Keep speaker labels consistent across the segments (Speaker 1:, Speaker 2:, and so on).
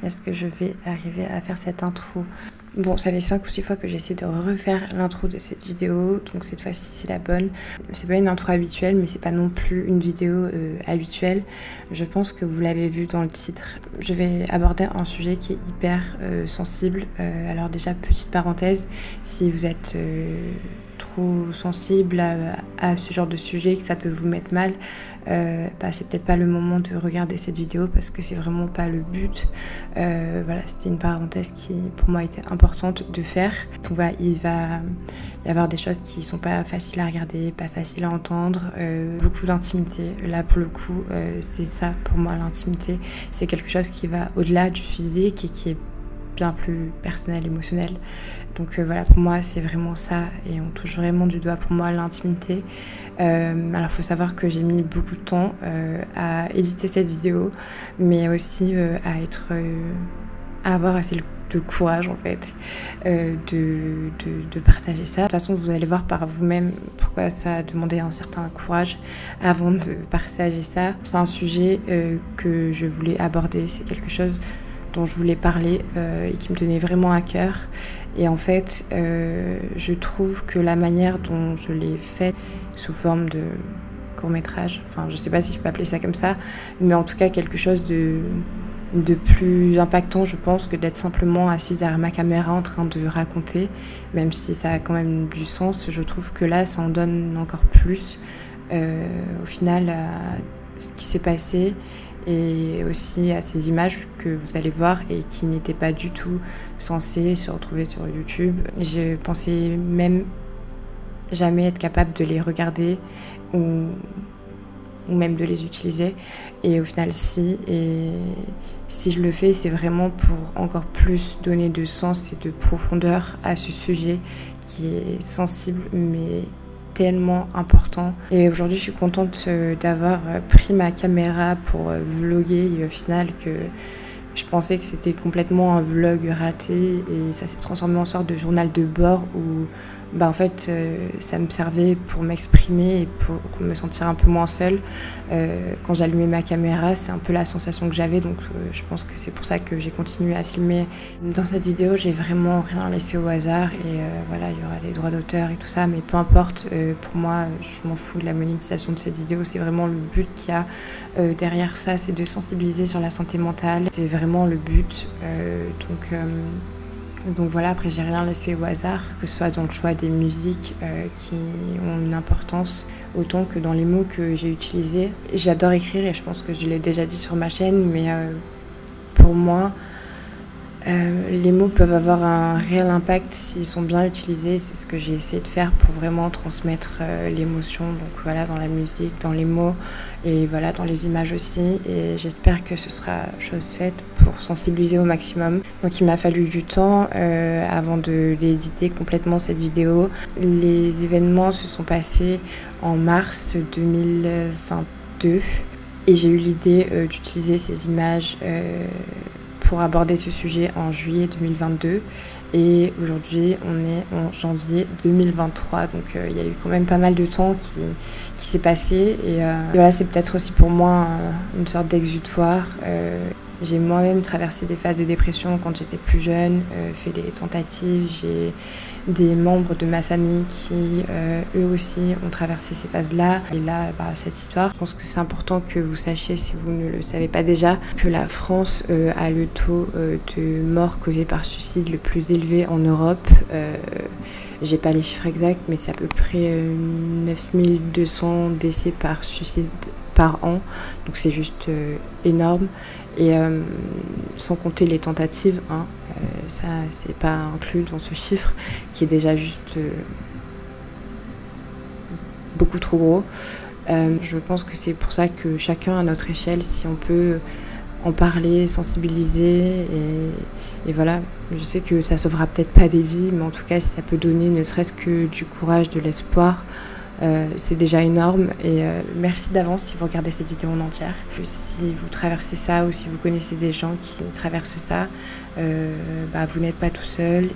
Speaker 1: Est-ce que je vais arriver à faire cette intro? Bon, ça fait 5 ou 6 fois que j'essaie de refaire l'intro de cette vidéo, donc cette fois-ci c'est la bonne. C'est pas une intro habituelle, mais c'est pas non plus une vidéo habituelle. Je pense que vous l'avez vu dans le titre. Je vais aborder un sujet qui est hyper sensible. Alors déjà, petite parenthèse, si vous êtes trop sensible à ce genre de sujet, que ça peut vous mettre mal, c'est peut-être pas le moment de regarder cette vidéo parce que c'est vraiment pas le but. Voilà, c'était une parenthèse qui pour moi était importante de faire. Donc voilà, il va y avoir des choses qui sont pas faciles à regarder, pas faciles à entendre, beaucoup d'intimité. Là pour le coup, c'est ça pour moi l'intimité, c'est quelque chose qui va au-delà du physique et qui est bien plus personnel, émotionnel. Donc voilà, pour moi c'est vraiment ça et on touche vraiment du doigt pour moi l'intimité. Alors il faut savoir que j'ai mis beaucoup de temps à éditer cette vidéo, mais aussi à avoir assez de courage en fait de partager ça. De toute façon vous allez voir par vous-même pourquoi ça a demandé un certain courage avant de partager ça. C'est un sujet que je voulais aborder, c'est quelque chose dont je voulais parler et qui me tenait vraiment à cœur. Et en fait, je trouve que la manière dont je l'ai fait sous forme de court-métrage, enfin je sais pas si je peux appeler ça comme ça, mais en tout cas quelque chose de plus impactant, je pense, que d'être simplement assise derrière ma caméra en train de raconter, même si ça a quand même du sens. Je trouve que là, ça en donne encore plus au final à ce qui s'est passé et aussi à ces images que vous allez voir et qui n'étaient pas du tout censées se retrouver sur YouTube. Je pensais même jamais être capable de les regarder ou même de les utiliser, et au final si, et si je le fais, c'est vraiment pour encore plus donner de sens et de profondeur à ce sujet qui est sensible mais tellement important. Et aujourd'hui je suis contente d'avoir pris ma caméra pour vlogger, et au final que je pensais que c'était complètement un vlog raté et ça s'est transformé en sorte de journal de bord où en fait ça me servait pour m'exprimer et pour me sentir un peu moins seule. Quand j'allumais ma caméra, c'est un peu la sensation que j'avais, donc je pense que c'est pour ça que j'ai continué à filmer. Dans cette vidéo, j'ai vraiment rien laissé au hasard et voilà, il y aura les droits d'auteur et tout ça, mais peu importe, pour moi, je m'en fous de la monétisation de cette vidéo, c'est vraiment le but qu'il y a derrière ça, c'est de sensibiliser sur la santé mentale, c'est vraiment le but. Donc voilà, après j'ai rien laissé au hasard, que ce soit dans le choix des musiques qui ont une importance, autant que dans les mots que j'ai utilisés. J'adore écrire et je pense que je l'ai déjà dit sur ma chaîne, mais pour moi, les mots peuvent avoir un réel impact s'ils sont bien utilisés. C'est ce que j'ai essayé de faire pour vraiment transmettre l'émotion, donc voilà, dans la musique, dans les mots et voilà, dans les images aussi, et j'espère que ce sera chose faite pour sensibiliser au maximum. Donc il m'a fallu du temps avant d'éditer complètement cette vidéo. Les événements se sont passés en mars 2022 et j'ai eu l'idée d'utiliser ces images pour aborder ce sujet en juillet 2022 et aujourd'hui on est en janvier 2023, donc il y a eu quand même pas mal de temps qui s'est passé et voilà, c'est peut-être aussi pour moi une sorte d'exutoire. J'ai moi-même traversé des phases de dépression quand j'étais plus jeune, fait des tentatives, j'ai des membres de ma famille qui eux aussi ont traversé ces phases-là. Et là, cette histoire, je pense que c'est important que vous sachiez, si vous ne le savez pas déjà, que la France a le taux de morts causés par suicide le plus élevé en Europe. J'ai pas les chiffres exacts, mais c'est à peu près 9200 décès par suicide par an, donc c'est juste énorme. Et sans compter les tentatives, ça c'est pas inclus dans ce chiffre qui est déjà juste beaucoup trop gros. Je pense que c'est pour ça que chacun à notre échelle, si on peut en parler, sensibiliser et voilà, je sais que ça sauvera peut-être pas des vies, mais en tout cas si ça peut donner ne serait-ce que du courage, de l'espoir, c'est déjà énorme. Et merci d'avance si vous regardez cette vidéo en entière. Si vous traversez ça ou si vous connaissez des gens qui traversent ça, vous n'êtes pas tout seul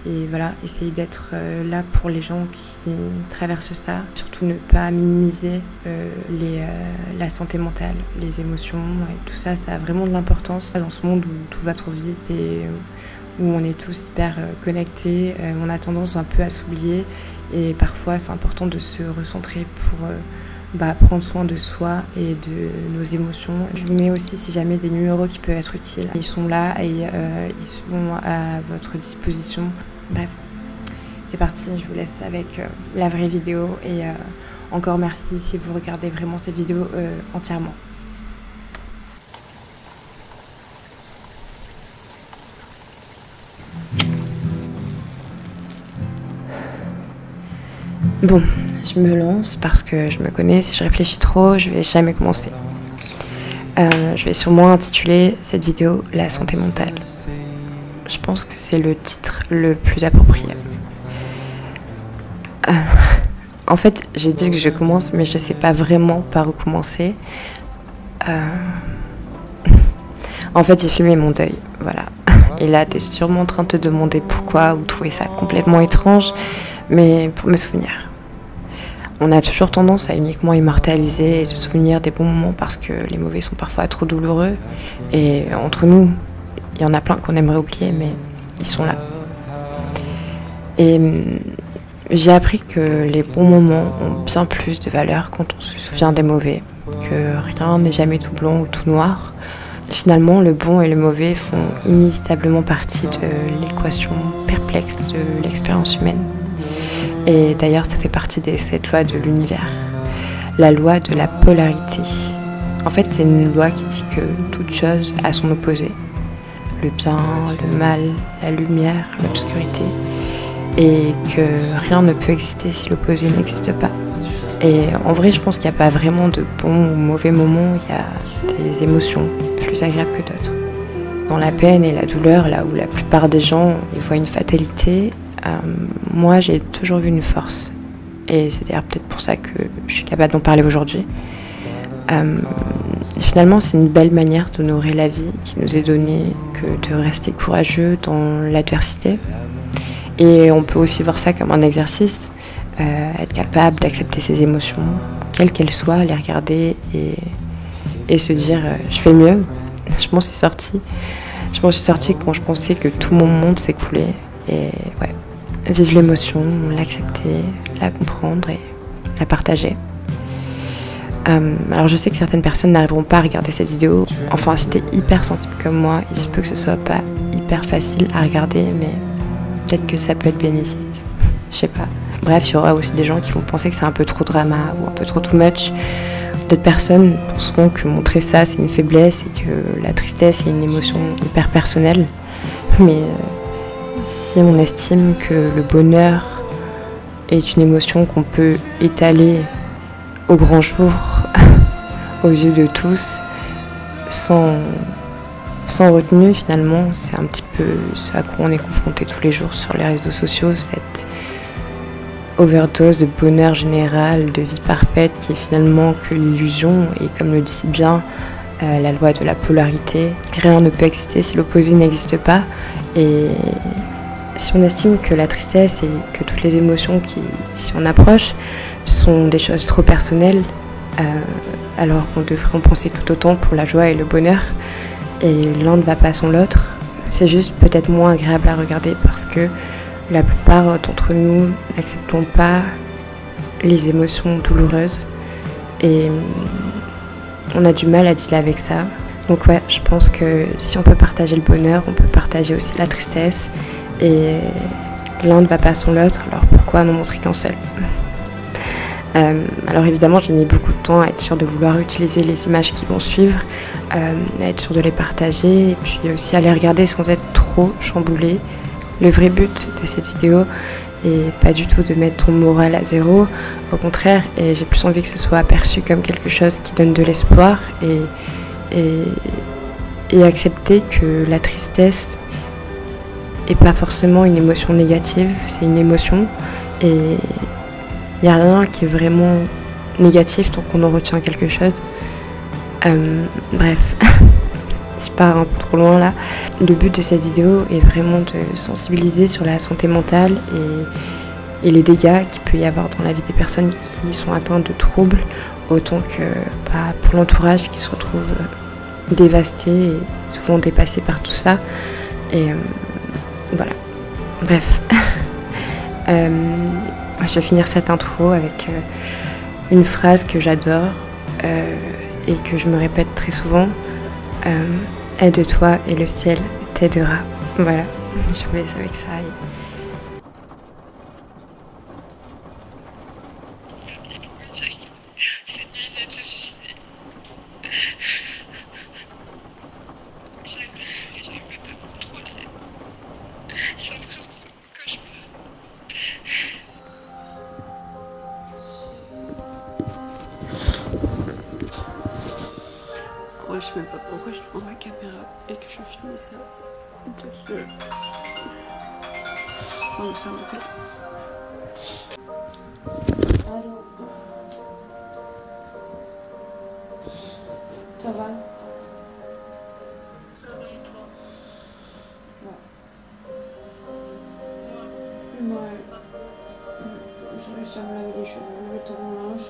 Speaker 1: et voilà, essayer d'être là pour les gens qui traversent ça. Surtout ne pas minimiser la santé mentale, les émotions et tout ça, ça a vraiment de l'importance dans ce monde où tout va trop vite et où on est tous hyper connectés. On a tendance un peu à s'oublier et parfois c'est important de se recentrer pour prendre soin de soi et de nos émotions. Je vous mets aussi, si jamais, des numéros qui peuvent être utiles. Ils sont là et ils sont à votre disposition. Bref, c'est parti, je vous laisse avec la vraie vidéo et encore merci si vous regardez vraiment cette vidéo entièrement. Bon, je me lance parce que je me connais, si je réfléchis trop, je vais jamais commencer. Je vais sûrement intituler cette vidéo « La santé mentale ». Je pense que c'est le titre le plus approprié. En fait, j'ai dit que je commence, mais je sais pas vraiment par où commencer. En fait, j'ai filmé mon deuil, voilà. Et là, t'es sûrement en train de te demander pourquoi ou trouver ça complètement étrange, mais pour me souvenir. On a toujours tendance à uniquement immortaliser et se souvenir des bons moments parce que les mauvais sont parfois trop douloureux. Et entre nous, il y en a plein qu'on aimerait oublier, mais ils sont là. Et j'ai appris que les bons moments ont bien plus de valeur quand on se souvient des mauvais, que rien n'est jamais tout blanc ou tout noir. Finalement, le bon et le mauvais font inévitablement partie de l'équation perplexe de l'expérience humaine. Et d'ailleurs, ça fait partie de cette loi de l'univers, la loi de la polarité. En fait, c'est une loi qui dit que toute chose a son opposé. Le bien, le mal, la lumière, l'obscurité. Et que rien ne peut exister si l'opposé n'existe pas. Et en vrai, je pense qu'il n'y a pas vraiment de bons ou mauvais moments. Il y a des émotions plus agréables que d'autres. Dans la peine et la douleur, là où la plupart des gens ils voient une fatalité, moi j'ai toujours vu une force. Et c'est d'ailleurs peut-être pour ça que je suis capable d'en parler aujourd'hui. Finalement, c'est une belle manière d'honorer la vie qui nous est donnée que de rester courageux dans l'adversité. Et on peut aussi voir ça comme un exercice, être capable d'accepter ses émotions, quelles qu'elles soient, les regarder et se dire je fais mieux. Je m'en suis sortie. Je m'en suis sortie quand je pensais que tout mon monde s'écoulait. Et ouais, vivre l'émotion, l'accepter, la comprendre et la partager. Alors je sais que certaines personnes n'arriveront pas à regarder cette vidéo. Enfin, si t'es hyper sensible comme moi, il se peut que ce soit pas hyper facile à regarder, mais peut-être que ça peut être bénéfique. Je sais pas. Bref, il y aura aussi des gens qui vont penser que c'est un peu trop drama ou un peu trop too much. D'autres personnes penseront que montrer ça c'est une faiblesse et que la tristesse est une émotion hyper personnelle. Mais si on estime que le bonheur est une émotion qu'on peut étaler au grand jour, aux yeux de tous, sans retenue finalement, c'est un petit peu ce à quoi on est confronté tous les jours sur les réseaux sociaux, cette overdose de bonheur général, de vie parfaite qui est finalement que l'illusion et comme le dit si bien la loi de la polarité, rien ne peut exister si l'opposé n'existe pas. Et si on estime que la tristesse et que toutes les émotions qui s'en approchent sont des choses trop personnelles, alors on devrait en penser tout autant pour la joie et le bonheur, et l'un ne va pas sans l'autre. C'est juste peut-être moins agréable à regarder parce que la plupart d'entre nous n'acceptons pas les émotions douloureuses et on a du mal à dealer avec ça. Donc ouais, je pense que si on peut partager le bonheur, on peut partager aussi la tristesse et l'un ne va pas sans l'autre, alors pourquoi n'en montrer qu'un seul? Alors évidemment, j'ai mis beaucoup de temps à être sûre de vouloir utiliser les images qui vont suivre, à être sûre de les partager et puis aussi à les regarder sans être trop chamboulée. Le vrai but de cette vidéo est pas du tout de mettre ton moral à zéro, au contraire, et j'ai plus envie que ce soit perçu comme quelque chose qui donne de l'espoir et accepter que la tristesse est pas forcément une émotion négative, c'est une émotion et il n'y a rien qui est vraiment négatif tant qu'on en retient quelque chose. Bref, je pars un peu trop loin là. Le but de cette vidéo est vraiment de sensibiliser sur la santé mentale et les dégâts qu'il peut y avoir dans la vie des personnes qui sont atteintes de troubles, autant que pour l'entourage qui se retrouve dévasté et souvent dépassé par tout ça. Et voilà. Bref. Je vais finir cette intro avec une phrase que j'adore et que je me répète très souvent. Aide-toi et le ciel t'aidera. Voilà, je vous laisse avec ça.
Speaker 2: Je sais même pas pourquoi je prends ma caméra et que je filme ça. Peut-être que... Oh, ça m'appelle. Allô. Ça va? Ça va et toi? Ouais. J'ai réussi à me laver les cheveux, le temps mon linge.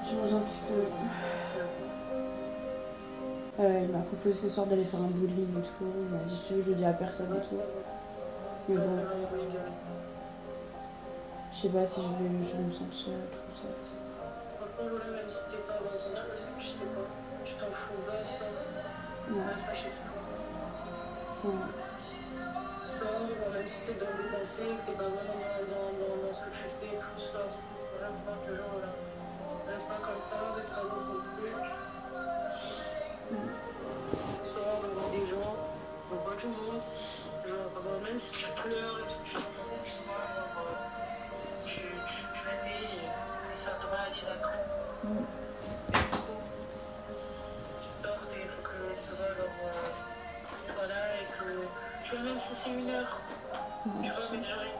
Speaker 2: Je mange un petit peu. Il m'a proposé ce soir d'aller faire un bowling et tout. Il m'a dit si tu veux, je dis à personne et tout. Mais bon. Je sais pas si je vais me sentir tout ça.
Speaker 3: Franchement, Lola, même si t'es pas dans un truc, tu sais pas, tu t'en fous, va, sors. Reste pas chez toi. Sors, même si t'es dans des pensées, que t'es pas vraiment dans ce que tu fais, tout sors. Voilà, moi je te jure, voilà. Reste pas comme ça, reste pas dans ton truc. Sors devant des gens, devant tout le monde. Genre, même si tu pleures et tout, tu disais, tu vois, tu fais et ça va aller, d'accord. Tu sors et il faut que tu vois, genre, voilà, et que, tu vois, même si c'est 1 heure, tu vois, mais déjà rien.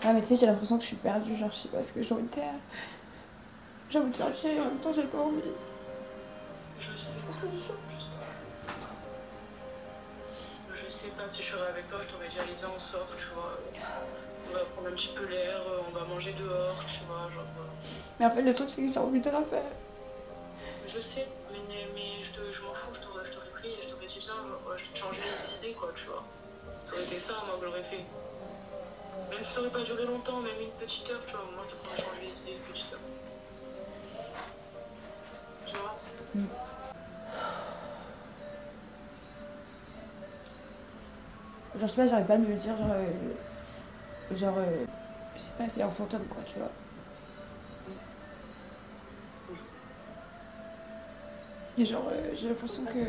Speaker 2: Ah, mais tu sais, j'ai l'impression que je suis perdue, genre, je sais pas ce que j'ai envie de faire. J'ai envie de sortir et en même temps, j'ai pas envie.
Speaker 3: Je sais pas, si je serais avec toi, je t'aurais dit allez viens on sort, tu vois. On va prendre un petit peu l'air, on va manger dehors, tu vois, genre.
Speaker 2: Mais en fait, le truc, c'est que j'ai envie de la faire.
Speaker 3: Je sais, mais je m'en fous, je t'aurais pris et je t'aurais dit viens, genre, je te changeais les idées, quoi, tu vois. Ça aurait été ça, moi, que j'aurais fait. Même si ça aurait pas duré longtemps, même une petite heure, tu vois, moi, je te pourrais changer les idées une petite heure. Tu vois.
Speaker 2: Genre, je sais pas, j'arrive pas à me dire, je sais pas, c'est un fantôme, quoi, tu vois. Et genre, j'ai l'impression que...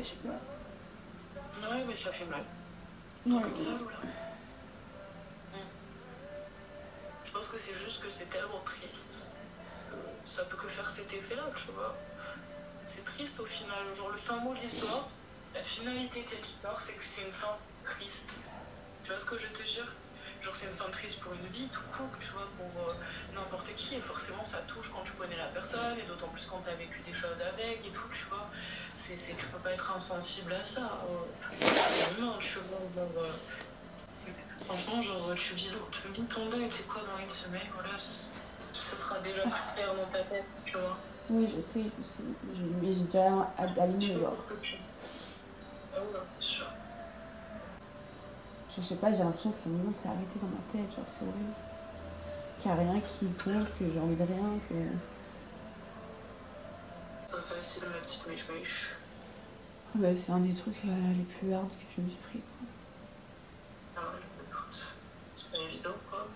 Speaker 2: Je sais pas.
Speaker 3: Ouais, mais ça fait mal.
Speaker 2: Ouais,
Speaker 3: Comme ça, voilà. Je pense que c'est juste que c'est tellement triste. Ça peut que faire cet effet-là, tu vois. C'est triste au final. Genre, le fin mot de l'histoire, la finalité de cette histoire, c'est que c'est une fin triste. Tu vois ce que je veux te dire? Genre, c'est une fin triste pour une vie, tout court, tu vois, pour n'importe qui. Et forcément, ça touche quand tu connais la personne, et d'autant plus quand tu as vécu des choses avec et tout, tu vois. Tu peux pas être insensible à ça. Non, tu vois, franchement, genre, tu vis ton deuil, tu sais quoi, dans 1 semaine, voilà, ce sera déjà plus clair dans ta tête, tu vois.
Speaker 2: oui, je sais. Mais j'ai déjà aligné, genre.
Speaker 3: Ah ouais, bien sûr.
Speaker 2: Je sais pas, j'ai l'impression que le monde s'est arrêté dans ma tête, genre, c'est horrible. Qu'il n'y a rien qui compte, que j'ai envie de rien, que...
Speaker 3: C'est pas facile, ma petite mèche.
Speaker 2: Bah, c'est un des trucs les plus hard que je me suis pris, quoi.
Speaker 3: Ah ouais, écoute, c'est pas évident, quoi.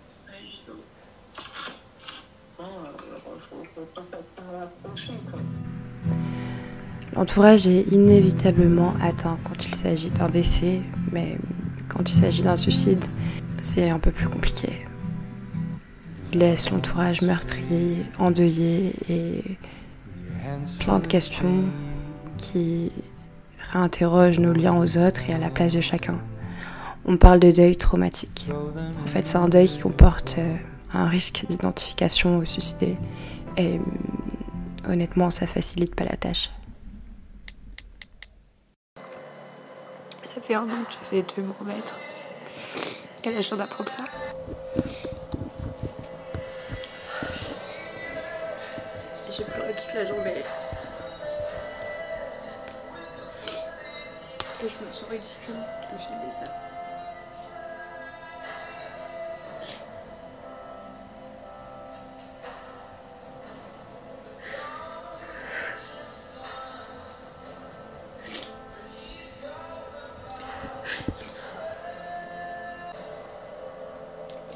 Speaker 3: C'est pas évident.
Speaker 1: L'entourage est inévitablement atteint quand il s'agit d'un décès, mais quand il s'agit d'un suicide, c'est un peu plus compliqué. Il laisse l'entourage meurtri, endeuillé et plein de questions qui réinterrogent nos liens aux autres et à la place de chacun. On parle de deuil traumatique. En fait, c'est un deuil qui comporte un risque d'identification aux suicidés. Et honnêtement, ça facilite pas la tâche.
Speaker 2: Ça fait 1 an que j'essaie de me remettre. Et là, je viens d'apprendre ça. J'ai pleuré toute la journée. Et je me sens ridicule de filmer ça.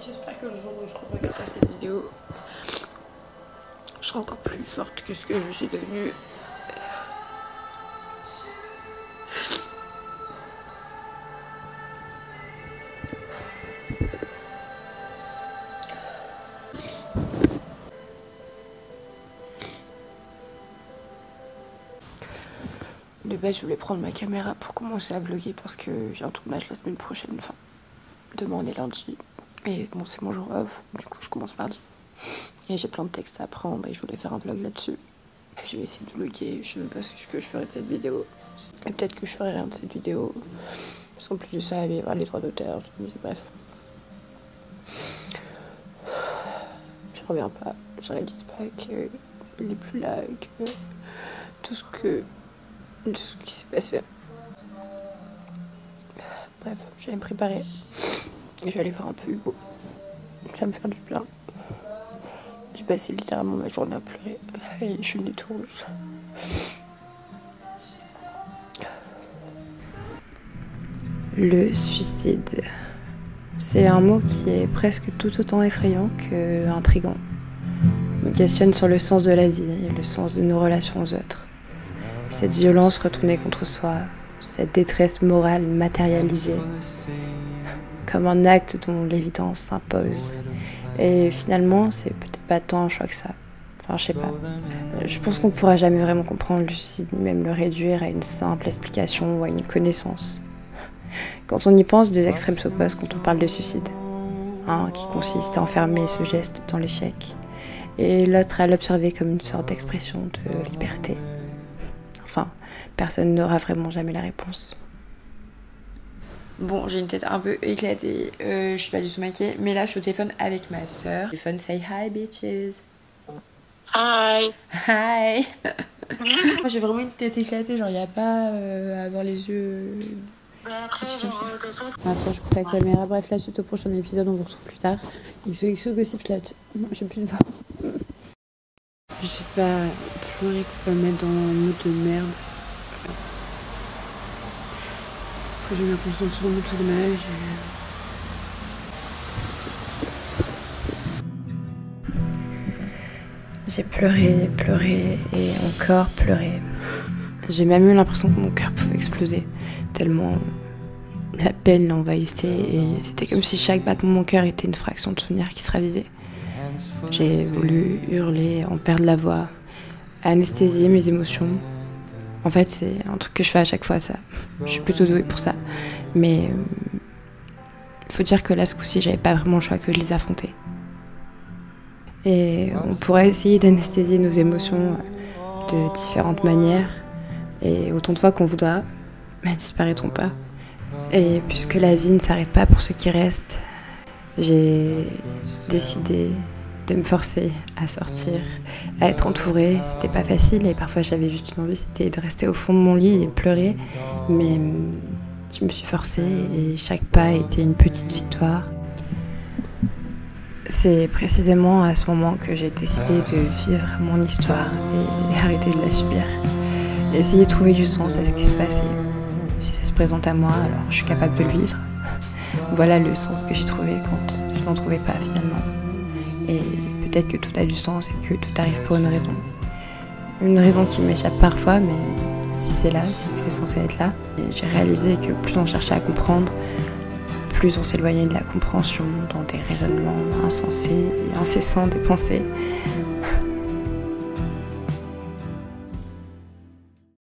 Speaker 2: J'espère que le jour où je regarderai cette vidéo, je serai encore plus forte que ce que je suis devenue. De base, je voulais prendre ma caméra pour commencer à vlogger parce que j'ai un tournage la semaine prochaine. Enfin, demain on est lundi. Et bon, c'est mon jour off, du coup je commence mardi. Et j'ai plein de textes à apprendre et je voulais faire un vlog là-dessus. Je vais essayer de vlogger, je sais même pas ce que je ferai de cette vidéo. Et peut-être que je ferai rien de cette vidéo. Parce qu'en plus de ça, il va y avoir les droits d'auteur, bref. Je reviens pas, je réalise pas qu'il est plus là, que tout ce qui s'est passé. Bref, je vais me préparer. Et je vais aller voir un peu Hugo. Ça va me faire du bien. J'ai passé littéralement ma journée à pleurer. Et je suis née tout rouge.
Speaker 1: Le suicide. C'est un mot qui est presque tout autant effrayant qu'intrigant. Il me questionne sur le sens de la vie et le sens de nos relations aux autres. Cette violence retournée contre soi, cette détresse morale matérialisée, comme un acte dont l'évidence s'impose. Et finalement, c'est peut-être pas tant un choix que ça. Enfin, je sais pas. Je pense qu'on pourra jamais vraiment comprendre le suicide, ni même le réduire à une simple explication ou à une connaissance. Quand on y pense, des extrêmes s'opposent quand on parle de suicide. Un qui consiste à enfermer ce geste dans l'échec, et l'autre à l'observer comme une sorte d'expression de liberté. Enfin, personne n'aura vraiment jamais la réponse.
Speaker 2: Bon, j'ai une tête un peu éclatée, je suis pas du tout maquillée, mais là je suis au téléphone avec ma soeur. Téléphone, say hi bitches.
Speaker 3: Hi.
Speaker 2: Hi. Moi j'ai vraiment une tête éclatée, genre y a pas à avoir les yeux.
Speaker 3: Après, genre, de toute façon.
Speaker 2: Attends, je coupe la caméra. Bref, là, suite au prochain épisode, on vous retrouve plus tard. XOXO Gossip Slut. J'ai plus de voix. Je sais pas, pleurer pour pas mettre dans un mood de merde. Faut que je me concentre sur mon tournage.
Speaker 1: J'ai pleuré, pleuré et encore pleuré. J'ai même eu l'impression que mon cœur pouvait exploser, tellement la peine l'envahissait et c'était comme si chaque battement de mon cœur était une fraction de souvenir qui se ravivait. J'ai voulu hurler, en perdre la voix, anesthésier mes émotions. En fait, c'est un truc que je fais à chaque fois, ça. Je suis plutôt douée pour ça. Mais faut dire que là, ce coup-ci, j'avais pas vraiment le choix que de les affronter. Et on pourrait essayer d'anesthésier nos émotions de différentes manières. Et autant de fois qu'on voudra, mais elles disparaîtront pas. Et puisque la vie ne s'arrête pas pour ceux qui restent, j'ai décidé de me forcer à sortir, à être entourée. C'était pas facile et parfois j'avais juste une envie, c'était de rester au fond de mon lit et pleurer. Mais je me suis forcée et chaque pas était une petite victoire. C'est précisément à ce moment que j'ai décidé de vivre mon histoire et arrêter de la subir. Essayer de trouver du sens à ce qui se passe et si ça se présente à moi, alors je suis capable de le vivre. Voilà le sens que j'ai trouvé quand je n'en trouvais pas finalement. Et peut-être que tout a du sens et que tout arrive pour une raison. Une raison qui m'échappe parfois, mais si c'est là, c'est que c'est censé être là. Et j'ai réalisé que plus on cherchait à comprendre, plus on s'éloignait de la compréhension dans des raisonnements insensés et incessants des pensées.